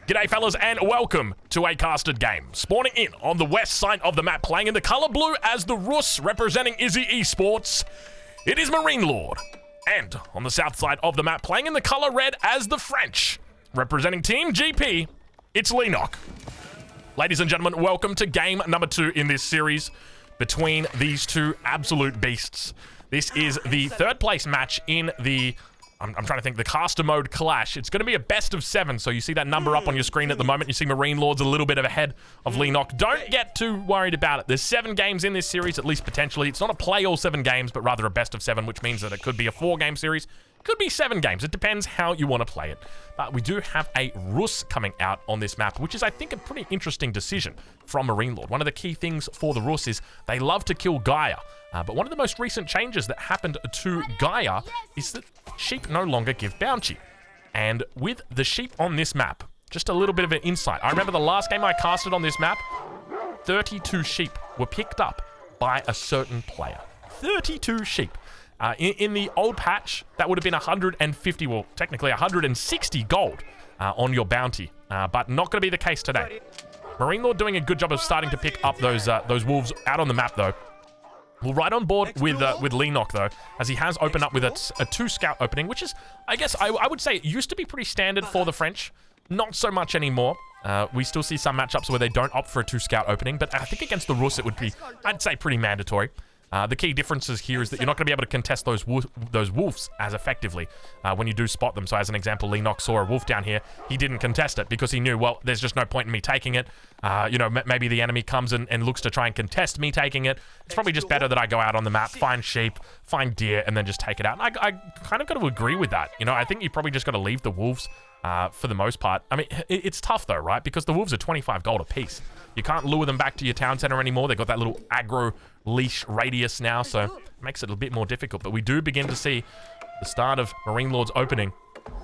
G'day fellas and welcome to a casted game. Spawning in on the west side of the map, playing in the colour blue as the Rus, representing Izzy Esports, it is MarineLord. And on the south side of the map, playing in the colour red as the French, representing Team GP, it's Leenock. Ladies and gentlemen, welcome to game number 2 in this series between these two absolute beasts. This is the third place match in the I'm trying to think, the caster mode clash. It's going to be a best of 7, so you see that number up on your screen at the moment. You see MarineLorD's a little bit ahead of Leenock. Don't get too worried about it. There's 7 games in this series, at least potentially. It's not a play all 7 games, but rather a best of 7, which means that it could be a 4-game series. Could be 7 games. It depends how you want to play it. But we do have a Rus coming out on this map, which is, I think, a pretty interesting decision from MarineLord. One of the key things for the Rus is they love to kill Gaia. But one of the most recent changes that happened to Gaia is that sheep no longer give bounty. And with the sheep on this map, just a little bit of an insight. I remember the last game I casted on this map, 32 sheep were picked up by a certain player. 32 sheep. In the old patch, that would have been 150, well, technically 160 gold on your bounty. But not going to be the case today. MarineLord doing a good job of starting to pick up those wolves out on the map, though. We're right on board with Leenock, though, as he has opened up with a 2-scout opening, which is, I guess, I would say it used to be pretty standard for the French. Not so much anymore. We still see some matchups where they don't opt for a 2-scout opening, but I think against the Rus it would be, I'd say, pretty mandatory. The key differences here is that you're not going to be able to contest those wolves as effectively when you do spot them. So as an example, Leenock saw a wolf down here. He didn't contest it because he knew, well, there's just no point in me taking it. You know, maybe the enemy comes and looks to try and contest me taking it. It's probably just better that I go out on the map, find sheep, find deer, and then just take it out. And I kind of got to agree with that. You know, I think you probably just got to leave the wolves for the most part. I mean, it's tough though, right? Because the wolves are 25 gold a piece. You can't lure them back to your town center anymore. They've got that little aggro leash radius now, so it makes it a bit more difficult. But we do begin to see the start of MarineLord's opening,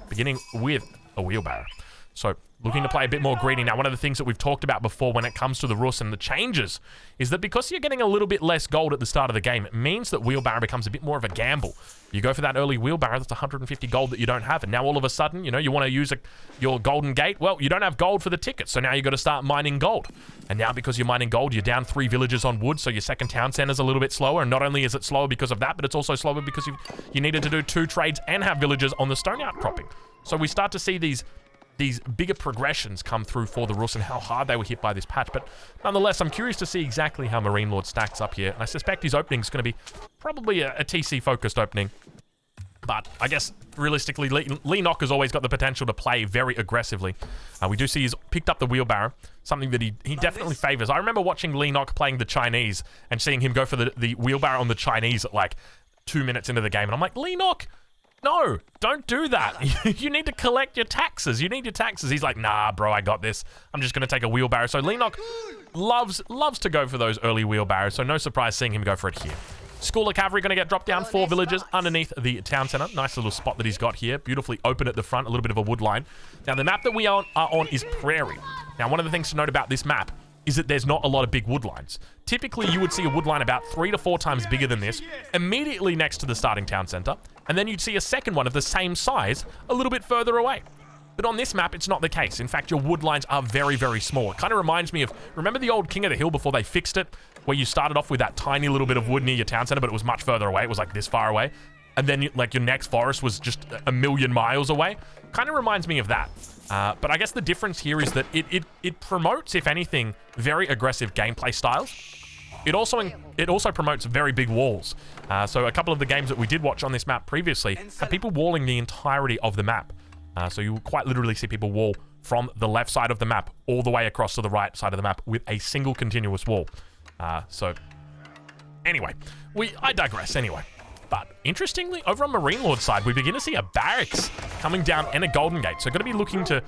beginning with a wheelbarrow. So looking to play a bit more greedy. Now, one of the things that we've talked about before when it comes to the Rus and the changes is that because you're getting a little bit less gold at the start of the game, it means that wheelbarrow becomes a bit more of a gamble. You go for that early wheelbarrow, that's 150 gold that you don't have, and now all of a sudden, you know, you want to use your golden gate. Well, you don't have gold for the tickets, so now you've got to start mining gold. And now because you're mining gold, you're down 3 villages on wood, so your second town center's a little bit slower. And not only is it slower because of that, but it's also slower because you needed to do 2 trades and have villages on the stone outcropping. So we start to see these bigger progressions come through for the Rus and how hard they were hit by this patch. But nonetheless, I'm curious to see exactly how MarineLord stacks up here. And I suspect his opening is going to be probably a TC-focused opening. But I guess, realistically, Leenock has always got the potential to play very aggressively. We do see he's picked up the wheelbarrow, something that he definitely favors. I remember watching Leenock playing the Chinese and seeing him go for the wheelbarrow on the Chinese at like 2 minutes into the game. And I'm like, Leenock, no, don't do that. You need to collect your taxes. You need your taxes. He's like, nah, bro, I got this. I'm just going to take a wheelbarrow. So Leenock loves to go for those early wheelbarrows, so no surprise seeing him go for it here. School of Cavalry going to get dropped down 4 villages underneath the town center. Nice little spot that he's got here. Beautifully open at the front, a little bit of a wood line. Now, the map that we are on is Prairie. Now, one of the things to note about this map is that there's not a lot of big wood lines. Typically, you would see a wood line about 3 to 4 times bigger than this, immediately next to the starting town center, and then you'd see a second one of the same size a little bit further away. But on this map, it's not the case. In fact, your wood lines are very, very small. It kind of reminds me of, remember the old King of the Hill before they fixed it, where you started off with that tiny little bit of wood near your town center, but it was much further away. It was like this far away. And then like your next forest was just a million miles away. Kind of reminds me of that. But I guess the difference here is that it promotes, if anything, very aggressive gameplay styles. It also promotes very big walls. So a couple of the games that we did watch on this map previously had people walling the entirety of the map. So you quite literally see people wall from the left side of the map all the way across to the right side of the map with a single continuous wall. So anyway, I digress anyway. But interestingly, over on MarineLord's side, we begin to see a barracks coming down and a golden gate. So going to be looking to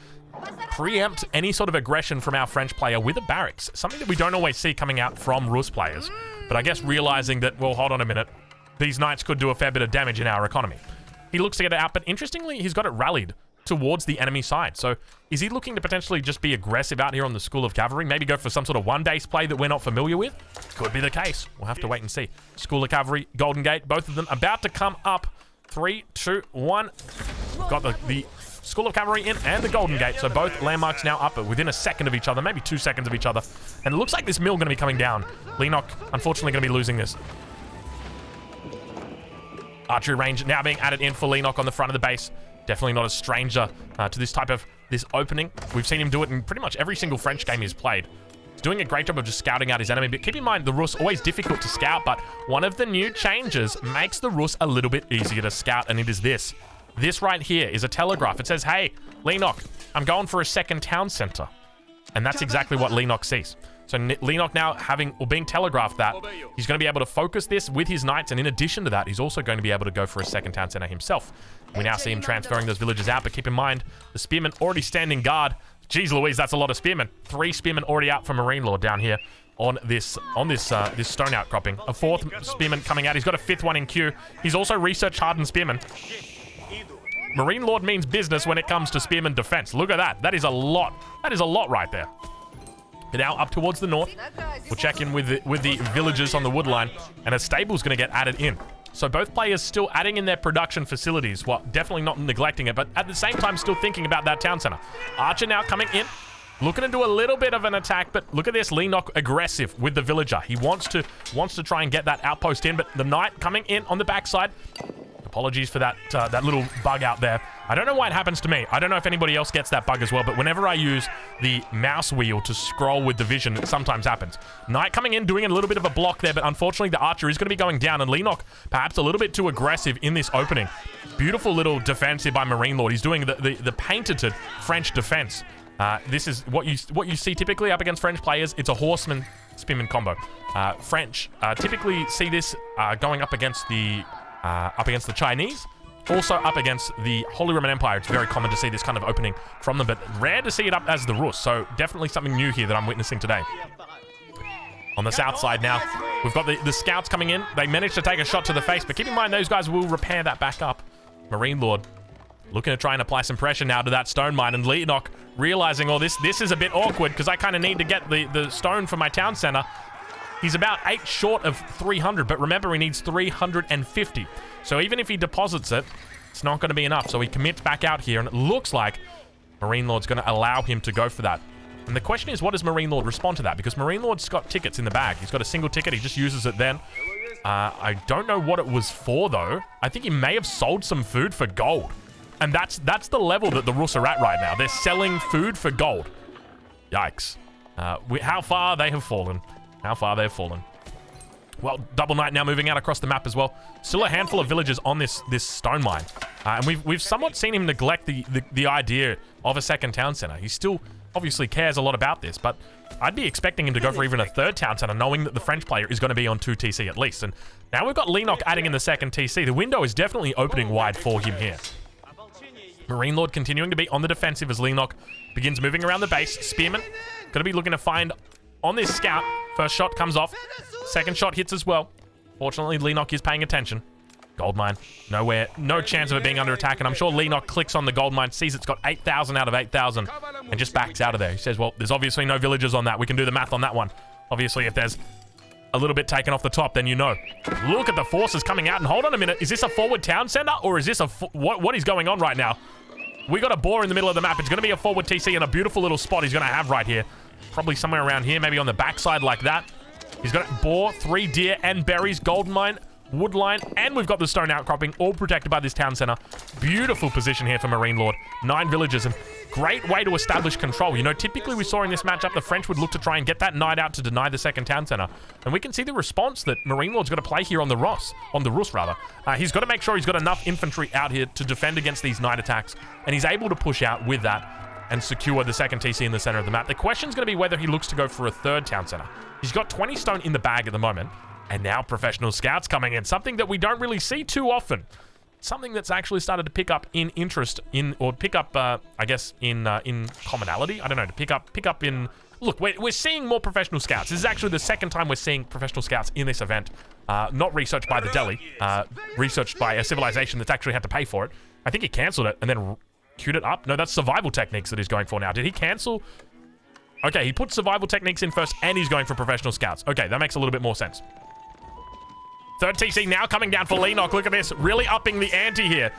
preempt any sort of aggression from our French player with a barracks. Something that we don't always see coming out from Rus players. But I guess realizing that, well, hold on a minute, these knights could do a fair bit of damage in our economy. He looks to get it out, but interestingly, he's got it rallied towards the enemy side. So is he looking to potentially just be aggressive out here on the School of Cavalry? Maybe go for some sort of one-base play that we're not familiar with? Could be the case. We'll have to wait and see. School of Cavalry, Golden Gate, both of them about to come up. 3, 2, 1. Got the School of Cavalry in and the Golden Gate. So both landmarks now up within a second of each other, maybe 2 seconds of each other. And it looks like this mill going to be coming down. Leenock, unfortunately, going to be losing this. Archery range now being added in for Leenock on the front of the base. Definitely not a stranger to this type of opening. We've seen him do it in pretty much every single French game he's played. He's doing a great job of just scouting out his enemy. But keep in mind, the Rus always difficult to scout, but one of the new changes makes the Rus a little bit easier to scout, and it is this. This right here is a telegraph. It says, hey, Leenock, I'm going for a second town center. And that's exactly what Leenock sees. So Leenock now being telegraphed that he's going to be able to focus this with his knights, and in addition to that, he's also going to be able to go for a second town center himself. We now see him transferring those villages out, but keep in mind, the spearmen already standing guard. Jeez Louise, that's a lot of spearmen. 3 spearmen already out for MarineLord down here on this stone outcropping. A 4th spearman coming out. He's got a 5th one in queue. He's also research hardened spearman. MarineLord means business when it comes to spearman defense. Look at that. That is a lot. That is a lot right there. Now up towards the north, we'll check in with the villagers on the wood line, and a stable's going to get added in. So both players still adding in their production facilities, well, definitely not neglecting it, but at the same time still thinking about that town center. Archer now coming in, looking to do a little bit of an attack, but look at this, Leenock aggressive with the villager. He wants to try and get that outpost in, but the knight coming in on the backside. Apologies for that little bug out there. I don't know why it happens to me. I don't know if anybody else gets that bug as well, but whenever I use the mouse wheel to scroll with the vision, it sometimes happens. Knight coming in, doing a little bit of a block there, but unfortunately the archer is going to be going down, and Leenock perhaps a little bit too aggressive in this opening. Beautiful little defense here by MarineLord. He's doing the patented French defense. This is what you see typically up against French players. It's a horseman spearman combo. French typically see this going up against the Chinese, also up against the Holy Roman Empire. It's very common to see this kind of opening from them, but rare to see it up as the Rus. So definitely something new here that I'm witnessing today. On the south side now, we've got the scouts coming in. They managed to take a shot to the face, but keep in mind those guys will repair that back up. MarineLord looking to try and apply some pressure now to that stone mine, and Leenock realizing, oh, this is a bit awkward because I kind of need to get the stone for my town center. He's about 8 short of 300, but remember, he needs 350. So even if he deposits it, it's not going to be enough. So he commits back out here, and it looks like MarineLord's going to allow him to go for that. And the question is, what does MarineLord respond to that? Because MarineLord's got tickets in the bag. He's got a single ticket. He just uses it then. I don't know what it was for, though. I think he may have sold some food for gold. And that's the level that the Rus are at right now. They're selling food for gold. Yikes. How far they have fallen. How far they've fallen. Well, Double Knight now moving out across the map as well. Still a handful of villagers on this stone mine. And we've somewhat seen him neglect the idea of a second town center. He still obviously cares a lot about this, but I'd be expecting him to go for even a 3rd town center, knowing that the French player is going to be on 2 TC at least. And now we've got Leenock adding in the 2nd TC. The window is definitely opening wide for him here. MarineLord continuing to be on the defensive as Leenock begins moving around the base. Spearman going to be looking to find on this scout. First shot comes off. Second shot hits as well. Fortunately, Leenock is paying attention. Gold mine. Nowhere. No chance of it being under attack. And I'm sure Leenock clicks on the gold mine, sees it's got 8,000 out of 8,000, and just backs out of there. He says, well, there's obviously no villagers on that. We can do the math on that one. Obviously, if there's a little bit taken off the top, then you know. Look at the forces coming out. And hold on a minute. Is this a forward town center? Or is this a... What is going on right now? We got a boar in the middle of the map. It's going to be a forward TC and a beautiful little spot he's going to have right here. Probably somewhere around here, maybe on the backside like that. He's got boar, 3 deer, and berries, gold mine, wood line, and we've got the stone outcropping, all protected by this town center. Beautiful position here for MarineLord. 9 villages, and great way to establish control. You know, typically we saw in this matchup, the French would look to try and get that knight out to deny the second town center. And we can see the response that MarineLord's got to play here on the Rus. He's got to make sure he's got enough infantry out here to defend against these knight attacks, and he's able to push out with that and secure the 2nd TC in the center of the map. The question's going to be whether he looks to go for a 3rd town center. He's got 20 stone in the bag at the moment, and now professional scouts coming in, something that we don't really see too often. Something that's actually started to pick up in interest in, or pick up, I guess, in commonality. I don't know, to pick up in... Look, we're seeing more professional scouts. This is actually the 2nd time we're seeing professional scouts in this event. Not researched by the Delhi, researched by a civilization that's actually had to pay for it. I think he cancelled it and then queued it up. No, that's survival techniques that he's going for now. Did he cancel? Okay, he put survival techniques in first and he's going for professional scouts. Okay, that makes a little bit more sense. Third TC now coming down for Leenock. Look at this, really upping the ante here.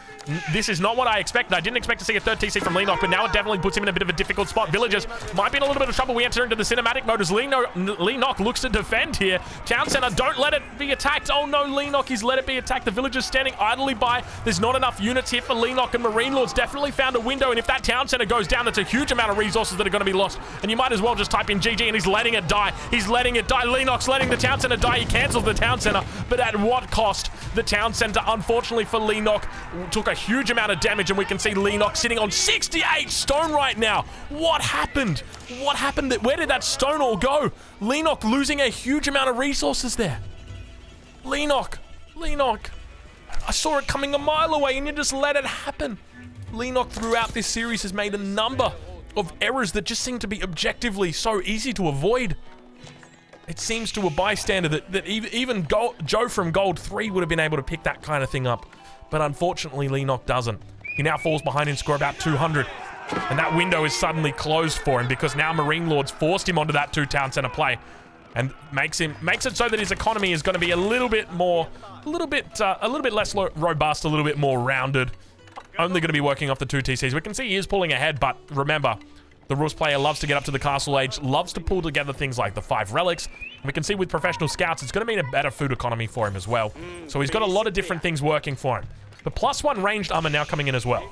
This is not what I expected. I didn't expect to see a third TC from Leenock, but now it definitely puts him in a bit of a difficult spot. Villagers might be in a little bit of trouble. We enter into the cinematic mode as Leenock looks to defend here. Town Center, don't let it be attacked. Oh no, Leenock, he's let it be attacked. The villagers standing idly by. There's not enough units here for Leenock, and MarineLorD's definitely found a window, and if that Town Center goes down, that's a huge amount of resources that are going to be lost, and you might as well just type in GG, and he's letting it die. He's letting it die. Leenock's letting the Town Center die. He cancels the Town Center, but at what cost? The Town Center, unfortunately for Leenock, took a huge amount of damage, and we can see Leenock sitting on 68 stone right now. What happened? What happened? Where did that stone all go? Leenock losing a huge amount of resources there. Leenock. I saw it coming a mile away, and you just let it happen. Leenock throughout this series has made a number of errors that just seem to be objectively so easy to avoid. It seems to a bystander that even Joe from Gold 3 would have been able to pick that kind of thing up. But unfortunately, Leenock doesn't. He now falls behind in score about 200. And that window is suddenly closed for him because now MarineLorD's forced him onto that 2 Town Center play. And makes it so that his economy is going to be a little bit less robust, a little bit more rounded. Only going to be working off the 2 TCs. We can see he is pulling ahead, but remember, the Rus player loves to get up to the castle age, loves to pull together things like the 5 relics. We can see with professional scouts, it's going to mean a better food economy for him as well. So he's got a lot of different things working for him. The +1 ranged armor now coming in as well.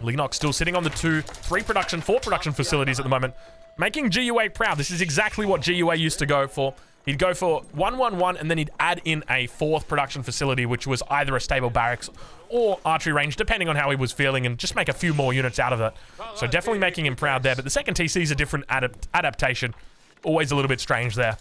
Leenock still sitting on the 2, 3 production, 4 production facilities at the moment, making GUA proud. This is exactly what GUA used to go for. He'd go for 111, and then he'd add in a 4th production facility, which was either a stable barracks or archery range, depending on how he was feeling, and just make a few more units out of it. So definitely making him proud there. But the second TC is a different adaptation. Always a little bit strange there.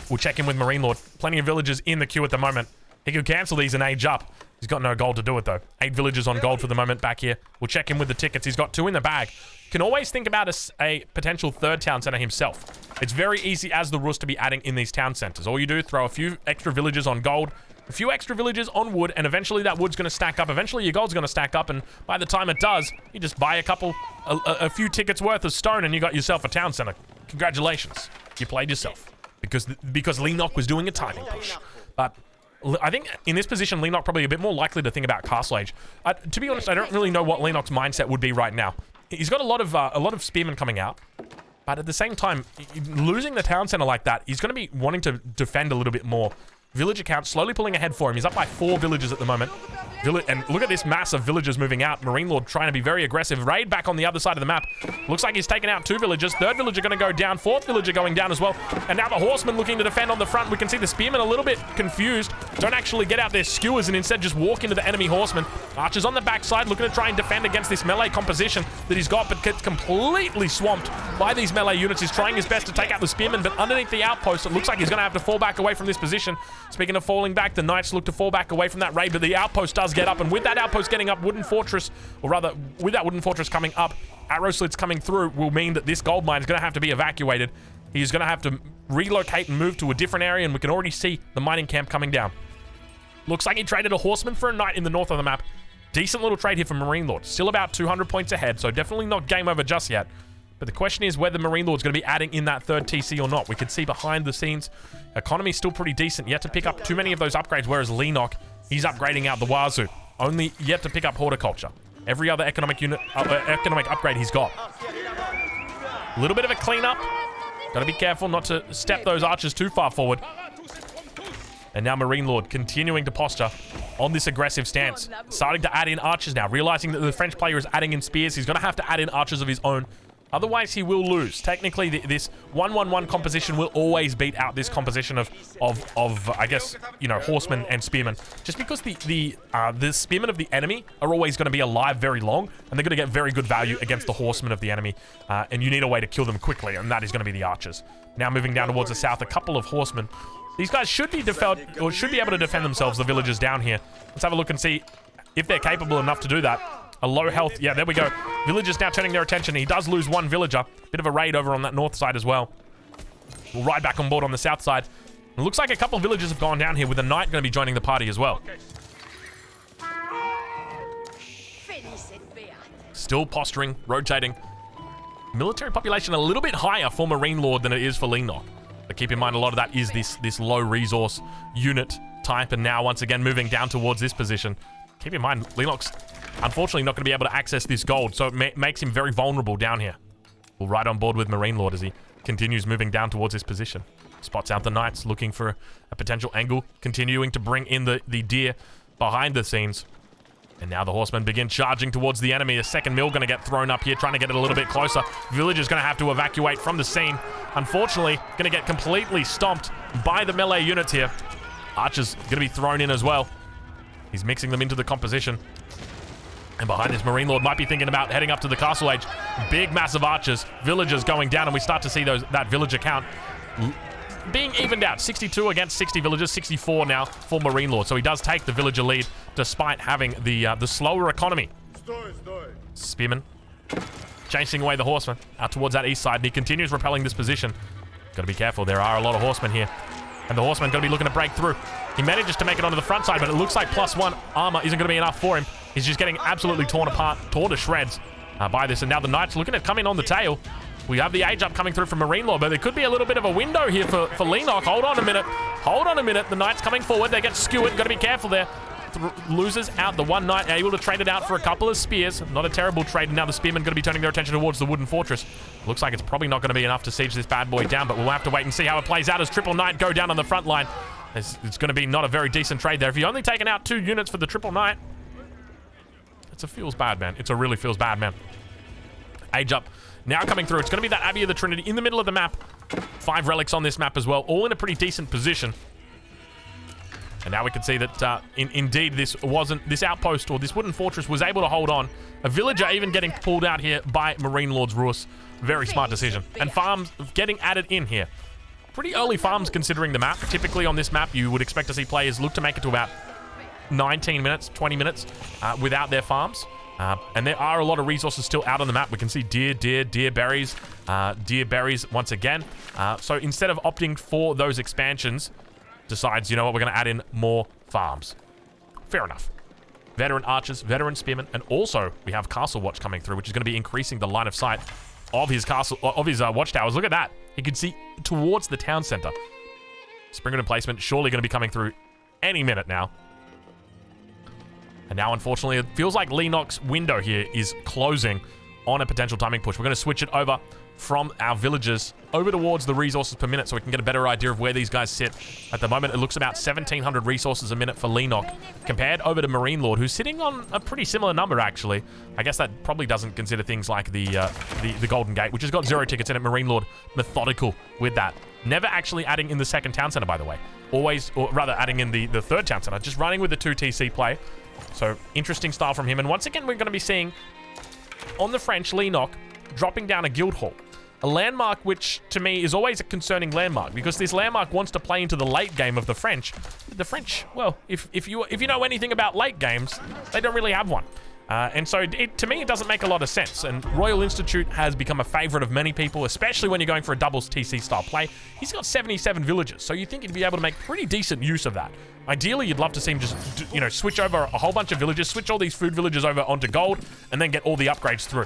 We'll check in with MarineLord. Plenty of villagers in the queue at the moment. He could cancel these and age up. He's got no gold to do it, though. 8 villagers on gold for the moment back here. We'll check in with the tickets. He's got 2 in the bag. Can always think about a potential 3rd town center himself. It's very easy as the Rus to be adding in these town centers. All you do, throw a few extra villagers on gold, a few extra villagers on wood, and eventually that wood's going to stack up. Eventually your gold's going to stack up, and by the time it does, you just buy a few tickets worth of stone, and you got yourself a town center. Congratulations. You played yourself. Because Leenock was doing a timing push. But I think in this position, Leenock probably a bit more likely to think about Castle Age. To be honest, I don't really know what Leenock's mindset would be right now. He's got a lot of spearmen coming out, but at the same time, losing the town center like that, he's going to be wanting to defend a little bit more. Villager count slowly pulling ahead for him. He's up by 4 villagers at the moment. And look at this mass of villagers moving out. MarineLord trying to be very aggressive. Raid back on the other side of the map. Looks like he's taken out 2 villagers. 3rd villager going to go down. 4th villager going down as well. And now the horsemen looking to defend on the front. We can see the spearmen a little bit confused. Don't actually get out their skewers and instead just walk into the enemy horsemen. Archers on the backside looking to try and defend against this melee composition that he's got, but gets completely swamped by these melee units. He's trying his best to take out the spearmen, but underneath the outpost, it looks like he's going to have to fall back away from this position. Speaking of falling back, the knights look to fall back away from that raid, but the outpost does get up, and with that outpost getting up, wooden fortress, or rather, with that wooden fortress coming up, arrow slits coming through will mean that this gold mine is going to have to be evacuated. He's going to have to relocate and move to a different area, and we can already see the mining camp coming down. Looks like he traded a horseman for a knight in the north of the map. Decent little trade here for MarineLord. Still about 200 points ahead, so definitely not game over just yet. But the question is whether MarineLord's going to be adding in that 3rd TC or not. We can see behind the scenes, economy's still pretty decent. Yet to pick up too many of those upgrades, whereas Leenock, he's upgrading out the wazoo. Only yet to pick up horticulture. Every other economic upgrade he's got. A little bit of a cleanup. Got to be careful not to step those archers too far forward. And now MarineLord continuing to posture on this aggressive stance. Starting to add in archers now. Realizing that the French player is adding in spears. He's going to have to add in archers of his own. Otherwise, he will lose. Technically, this 1-1-1 composition will always beat out this composition of I guess, you know, horsemen and spearmen. Just because the spearmen of the enemy are always going to be alive very long, and they're going to get very good value against the horsemen of the enemy. And you need a way to kill them quickly, and that is going to be the archers. Now moving down towards the south, a couple of horsemen. These guys should be able to defend themselves, the villagers down here. Let's have a look and see if they're capable enough to do that. A low health. Yeah, there we go. Villagers now turning their attention. He does lose 1 villager. Bit of a raid over on that north side as well. We'll ride back on board on the south side. It looks like a couple of villagers have gone down here with a knight going to be joining the party as well. Still posturing, rotating. Military population a little bit higher for MarineLord than it is for Leenock. But keep in mind, a lot of that is this low resource unit type, and now once again moving down towards this position. Keep in mind, Leenock's unfortunately not going to be able to access this gold, so it makes him very vulnerable down here. We're right on board with MarineLord as he continues moving down towards this position. Spots out the Knights, looking for a potential angle, continuing to bring in the deer behind the scenes. And now the horsemen begin charging towards the enemy. A second mill going to get thrown up here, trying to get it a little bit closer. Villagers going to have to evacuate from the scene. Unfortunately, going to get completely stomped by the melee units here. Archers going to be thrown in as well. He's mixing them into the composition. And behind this, MarineLord might be thinking about heading up to the castle age. Big, massive archers. Villagers going down, and we start to see that villager count being evened out. 62 against 60 villagers, 64 now for MarineLord. So he does take the villager lead despite having the slower economy. Spearman chasing away the horseman out towards that east side, and he continues repelling this position. Got to be careful. There are a lot of horsemen here, and the horseman going to be looking to break through. He manages to make it onto the front side, but it looks like +1 armor isn't going to be enough for him. He's just getting absolutely torn apart, torn to shreds by this. And now the Knights looking to come in on the tail. We have the age up coming through from MarineLord, but there could be a little bit of a window here for Leenock. Hold on a minute. Hold on a minute. The Knights coming forward. They get skewered. Got to be careful there. Loses out the one Knight, able to trade it out for a couple of spears. Not a terrible trade. And now the Spearmen going to be turning their attention towards the wooden fortress. Looks like it's probably not going to be enough to siege this bad boy down, but we'll have to wait and see how it plays out as Triple Knight go down on the front line. It's going to be not a very decent trade there. If you're only taking out 2 units for the Triple Knight, it feels bad, man. It really feels bad, man. Age up. Now coming through. It's going to be that Abbey of the Trinity in the middle of the map. 5 relics on this map as well, all in a pretty decent position. And now we can see that indeed this outpost or this wooden fortress was able to hold on. A villager even getting pulled out here by MarineLord's Rus. Very smart decision. And farms getting added in here. Pretty early farms considering the map. Typically on this map, you would expect to see players look to make it to about 19 minutes, 20 minutes without their farms. And there are a lot of resources still out on the map. We can see deer berries once again. So instead of opting for those expansions, decides, you know what, we're going to add in more farms. Fair enough. Veteran archers, veteran spearmen, and also we have castle watch coming through, which is going to be increasing the line of sight of his castle, of his watchtowers. Look at that. He can see towards the town center. Springer emplacement surely going to be coming through any minute now. And now, unfortunately, it feels like Leenock's window here is closing on a potential timing push. We're going to switch it over from our villagers over towards the resources per minute so we can get a better idea of where these guys sit. At the moment, it looks about 1,700 resources a minute for Leenock, compared over to MarineLord, who's sitting on a pretty similar number, actually. I guess that probably doesn't consider things like the Golden Gate, which has got 0 tickets in it. MarineLord, methodical with that. Never actually adding in the second town center, by the way. Always, or rather, adding in the third town center. Just running with the 2 TC play. So, interesting style from him. And once again, we're going to be seeing, on the French, Leenock dropping down a guild hall. A landmark which, to me, is always a concerning landmark, because this landmark wants to play into the late game of the French. The French, well, if you know anything about late games, they don't really have one. And so, to me, it doesn't make a lot of sense. And Royal Institute has become a favorite of many people, especially when you're going for a doubles TC style play. He's got 77 villagers, so you think he'd be able to make pretty decent use of that. Ideally, you'd love to see him just, switch over a whole bunch of villages, switch all these food villages over onto gold, and then get all the upgrades through.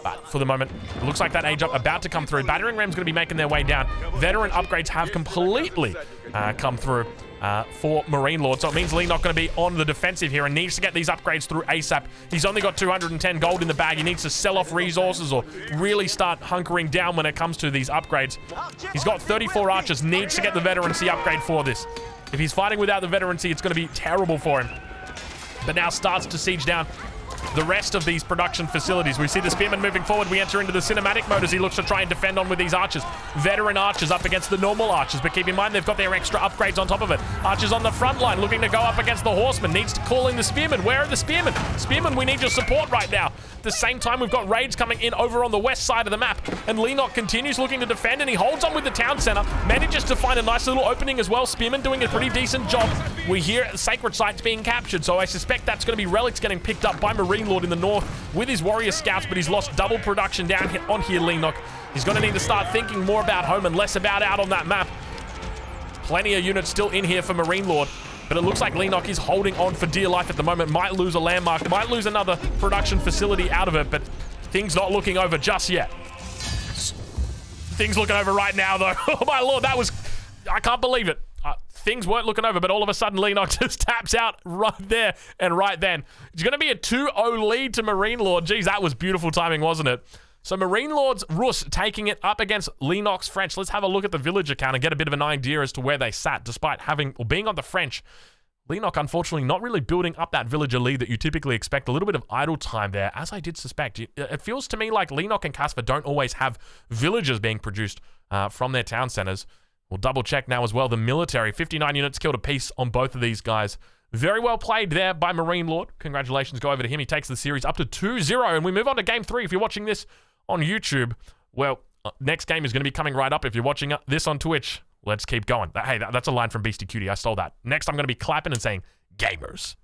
But for the moment, it looks like that age up about to come through. Battering rams going to be making their way down. Veteran upgrades have completely come through for MarineLord. So it means Leenock going to be on the defensive here and needs to get these upgrades through ASAP. He's only got 210 gold in the bag. He needs to sell off resources or really start hunkering down when it comes to these upgrades. He's got 34 archers, needs to get the veterancy upgrade for this. If he's fighting without the veterancy, it's going to be terrible for him. But now starts to siege down the rest of these production facilities. We see the spearmen moving forward. We enter into the cinematic mode as he looks to try and defend on with these archers. Veteran archers up against the normal archers, but keep in mind they've got their extra upgrades on top of it. Archers on the front line looking to go up against the horsemen. Needs to call in the spearmen. Where are the spearmen? Spearmen, we need your support right now. At the same time, we've got raids coming in over on the west side of the map, and Leenock continues looking to defend, and he holds on with the town center. Manages to find a nice little opening as well. Spearmen doing a pretty decent job. We hear sacred sites being captured, so I suspect that's going to be relics getting picked up by MarineLord in the north with his warrior scouts, but he's lost double production down here on here, Leenock. He's going to need to start thinking more about home and less about out on that map. Plenty of units still in here for MarineLord, but it looks like Leenock is holding on for dear life at the moment. Might lose a landmark, might lose another production facility out of it, but things not looking over just yet. Things looking over right now, though. Oh, my Lord, that was... I can't believe it. Things weren't looking over, but all of a sudden, Leenock just taps out right there and right then. It's going to be a 2-0 lead to MarineLord. Geez, that was beautiful timing, wasn't it? So MarineLorD's Rus taking it up against Leenock's French. Let's have a look at the village account and get a bit of an idea as to where they sat, despite having or being on the French. Leenock, unfortunately, not really building up that villager lead that you typically expect. A little bit of idle time there, as I did suspect. It feels to me like Leenock and Casper don't always have villagers being produced from their town centers. We'll double check now as well. The military, 59 units killed apiece on both of these guys. Very well played there by MarineLord. Congratulations go over to him. He takes the series up to 2-0, and we move on to game 3. If you're watching this on YouTube, well, next game is going to be coming right up. If you're watching this on Twitch, let's keep going. Hey, that's a line from Beastie Cutie. I stole that. Next, I'm going to be clapping and saying, gamers.